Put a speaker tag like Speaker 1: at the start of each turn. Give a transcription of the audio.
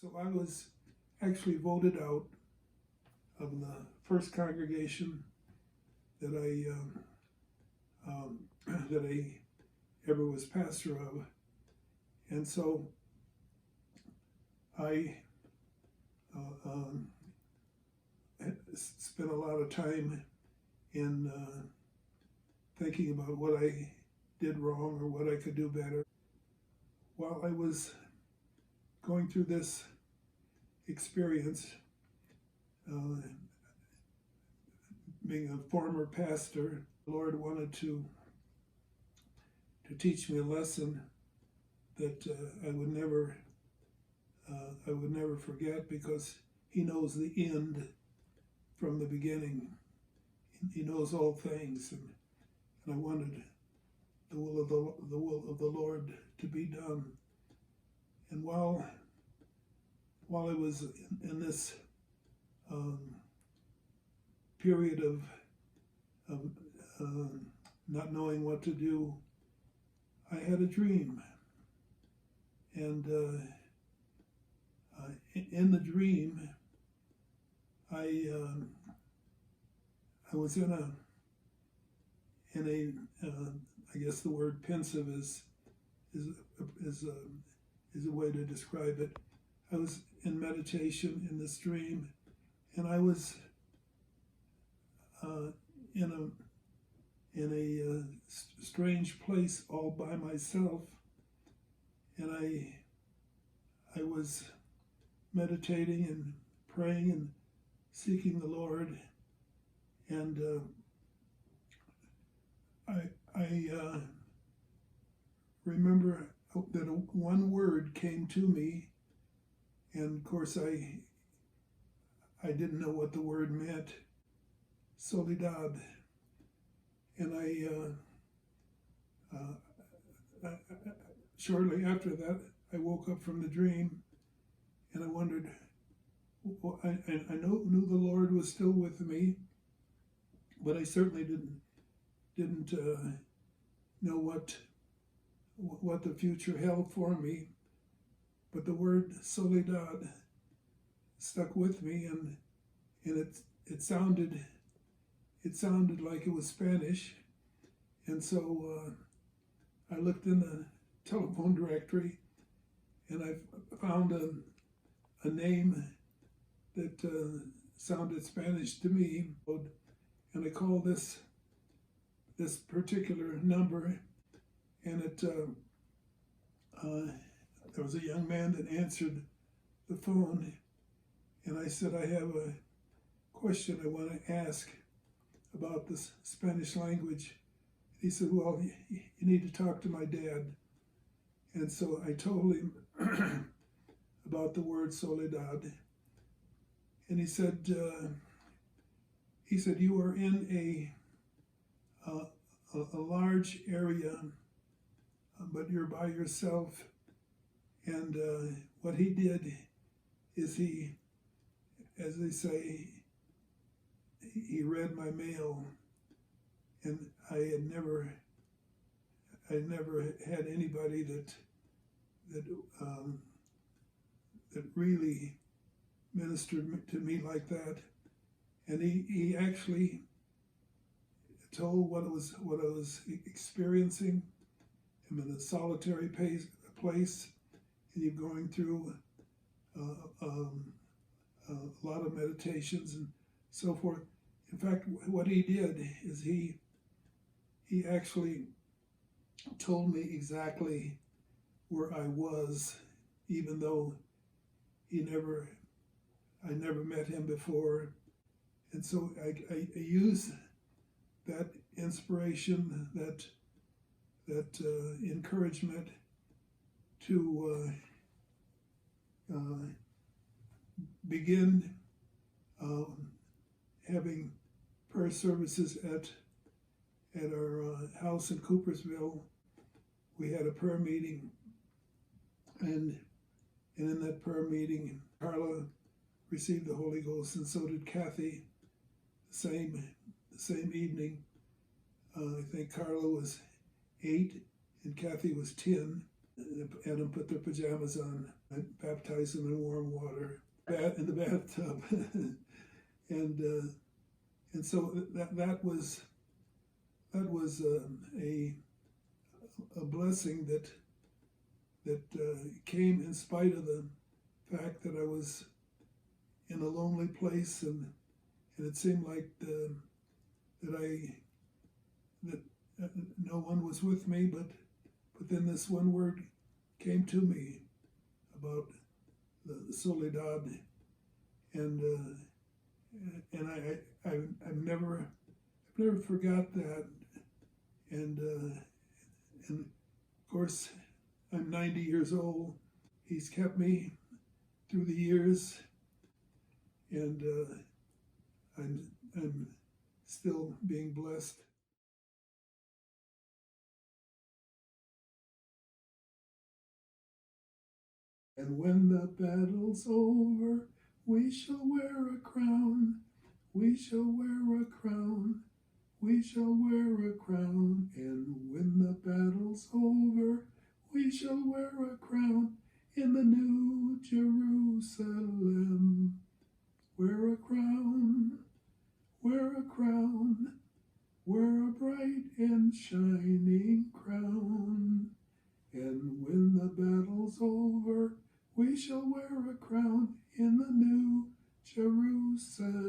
Speaker 1: So I was actually voted out of the first congregation that that I ever was pastor of, and so I spent a lot of time in thinking about what I did wrong or what I could do better. While I was going through this experience, being a former pastor, the Lord wanted to teach me a lesson that I would never forget, because He knows the end from the beginning. He knows all things, and I wanted the will of the Lord to be done. And while I was in this period of not knowing what to do, I had a dream, and in the dream, I was in a I guess the word pensive is a way to describe it. I was in meditation in this dream, and I was in a strange place all by myself, and I was meditating and praying and seeking the Lord, and I remember that one word came to me, and of course I didn't know what the word meant. Soledad. And shortly after that, I woke up from the dream, and I wondered, I knew the Lord was still with me, but I certainly didn't know what the future held for me. But the word Soledad stuck with me, and it sounded like it was Spanish, and so I looked in the telephone directory, and I found a name that sounded Spanish to me, and I called this particular number, and there was a young man that answered the phone, and I said, I have a question I want to ask about this Spanish language. He said, well, you need to talk to my dad. And so I told him about the word Soledad, and he said, you are in a large area, but you're by yourself. And what he did is he, as they say, he read my mail, and I never had anybody that really ministered to me like that. And he actually told what I was experiencing. I'm in a solitary place, and you're going through a lot of meditations and so forth. In fact, what he did is he actually told me exactly where I was, even though I never met him before. And so I use that inspiration, that encouragement to begin having prayer services at our house in Coopersville. We had a prayer meeting, and in that prayer meeting, Carla received the Holy Ghost, and so did Kathy. The same evening. I think Carla was 8 and Kathy was 10, had them put their pajamas on. I baptized them in warm water, in the bathtub, and so that was a blessing that came in spite of the fact that I was in a lonely place, and it seemed like that no one was with me, but then this one word came to me about the Soledad, and I've never forgot that, and of course I'm 90 years old. He's kept me through the years, and I'm still being blessed. And when the battle's over, we shall wear a crown. We shall wear a crown. We shall wear a crown. And when the battle's over, we shall wear a crown in the new Jerusalem. Wear a crown. Wear a crown. Wear a bright and shining crown. And when the battle's over, we shall wear a crown in the new Jerusalem.